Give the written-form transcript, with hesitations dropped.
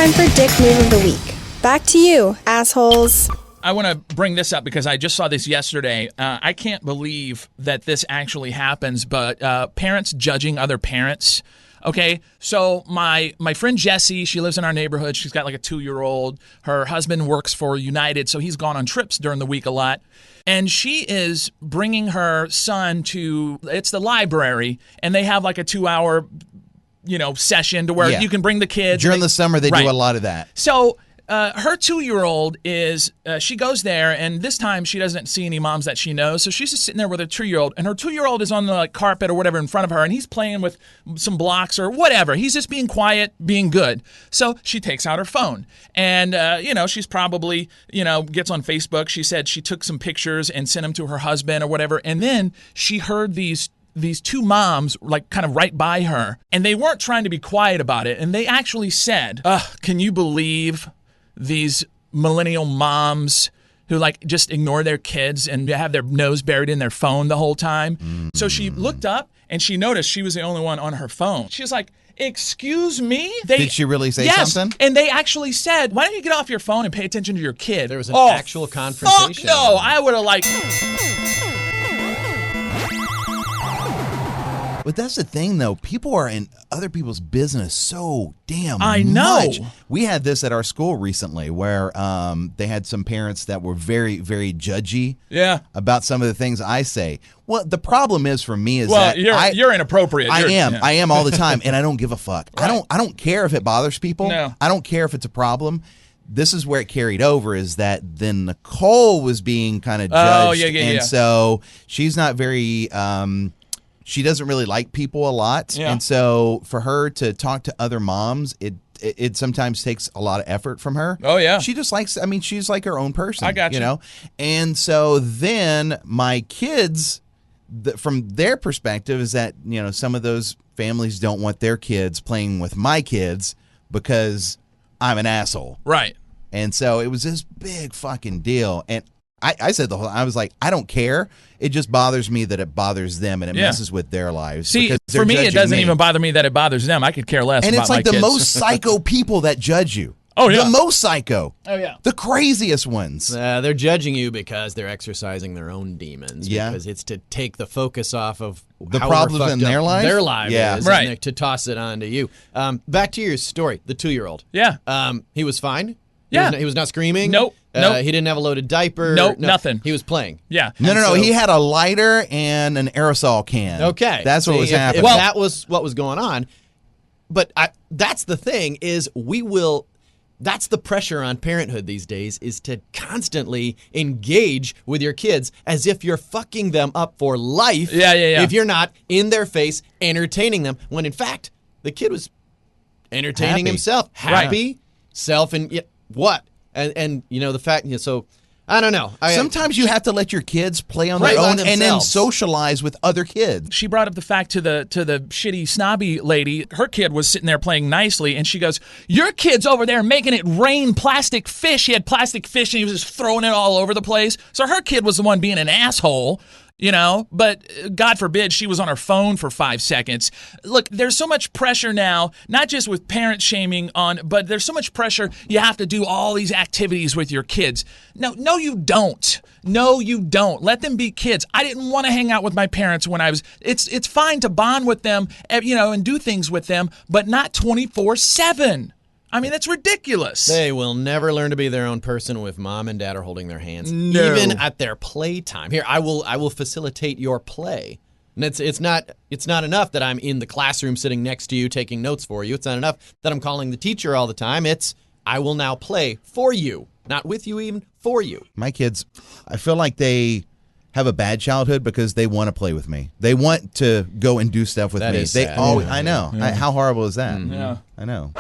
time for Dick Move of the Week. Back to you, assholes. I want to bring this up because I just saw this yesterday. I can't believe that this actually happens, but parents judging other parents. Okay, so my friend Jessie, she lives in our neighborhood. She's got like a 2-year-old. Her husband works for United, so he's gone on trips during the week a lot. And she is bringing her son to, it's the library, and they have like a 2-hour, session to where you can bring the kids. During the summer, they do a lot of that. So her 2-year-old is, she goes there, and this time she doesn't see any moms that she knows, so she's just sitting there with her 2-year-old, and her 2-year-old is on the carpet or whatever in front of her, and he's playing with some blocks or whatever. He's just being quiet, being good. So she takes out her phone, and, she's probably, gets on Facebook. She said she took some pictures and sent them to her husband or whatever, and then she heard these two moms like kind of right by her, and they weren't trying to be quiet about it, and they actually said, can you believe these millennial moms who like just ignore their kids and have their nose buried in their phone the whole time? So she looked up and she noticed she was the only one on her phone. She was like, excuse me? Did she really say something? And they actually said, why don't you get off your phone and pay attention to your kid? There was an actual confrontation. Fuck no, I would have like... But that's the thing, though. People are in other people's business so damn I know. much. We had this at our school recently where they had some parents that were very, very judgy about some of the things I say. Well, the problem is for me is that you're inappropriate. I am all the time, and I don't give a fuck. Right. I don't care if it bothers people. No. I don't care if it's a problem. This is where it carried over, is that then Nicole was being kind of judged. And so she's not very... she doesn't really like people a lot. Yeah. And so for her to talk to other moms, it sometimes takes a lot of effort from her. Oh, yeah. She just likes, she's like her own person. I got you. And so then my kids, from their perspective, is that, some of those families don't want their kids playing with my kids because I'm an asshole. Right. And so it was this big fucking deal. And I said I was like, I don't care. It just bothers me that it bothers them and it messes with their lives. See, for me, it doesn't even bother me that it bothers them. I could care less about my kids. And it's like the most psycho people that judge you. Oh, yeah. The most psycho. Oh, yeah. The craziest ones. They're judging you because they're exercising their own demons. Yeah. Because it's to take the focus off of the problems in their life. Their life is, right. And to toss it onto you. Back to your story, the 2-year-old. Yeah. He was fine? Yeah. He was not screaming? Nope. He didn't have a loaded diaper? Nope, nothing. He was playing? Yeah. No. He had a lighter and an aerosol can. Okay. That's what was happening. If that was what was going on. But that's the thing is that's the pressure on parenthood these days, is to constantly engage with your kids as if you're fucking them up for life. Yeah. If you're not in their face entertaining them, when in fact the kid was entertaining himself, happy, self, and what? And the fact, so I don't know. Sometimes you have to let your kids play on their own and then socialize with other kids. She brought up the fact to the shitty snobby lady. Her kid was sitting there playing nicely, and she goes, "Your kid's over there making it rain plastic fish." He had plastic fish, and he was just throwing it all over the place. So her kid was the one being an asshole. But God forbid she was on her phone for 5 seconds. Look, there's so much pressure now, not just with parent shaming but there's so much pressure. You have to do all these activities with your kids. No, you don't. No, you don't. Let them be kids. I didn't want to hang out with my parents when I was, it's fine to bond with them, and do things with them, but not 24/7. That's ridiculous. They will never learn to be their own person if mom and dad are holding their hands, no. Even at their playtime. Here, I will facilitate your play. And it's not enough that I'm in the classroom sitting next to you taking notes for you. It's not enough that I'm calling the teacher all the time. I will now play for you, not with you, even for you. My kids, I feel like they have a bad childhood because they want to play with me. They want to go and do stuff with me. That is sad. I know. Yeah. How horrible is that? Yeah. I know.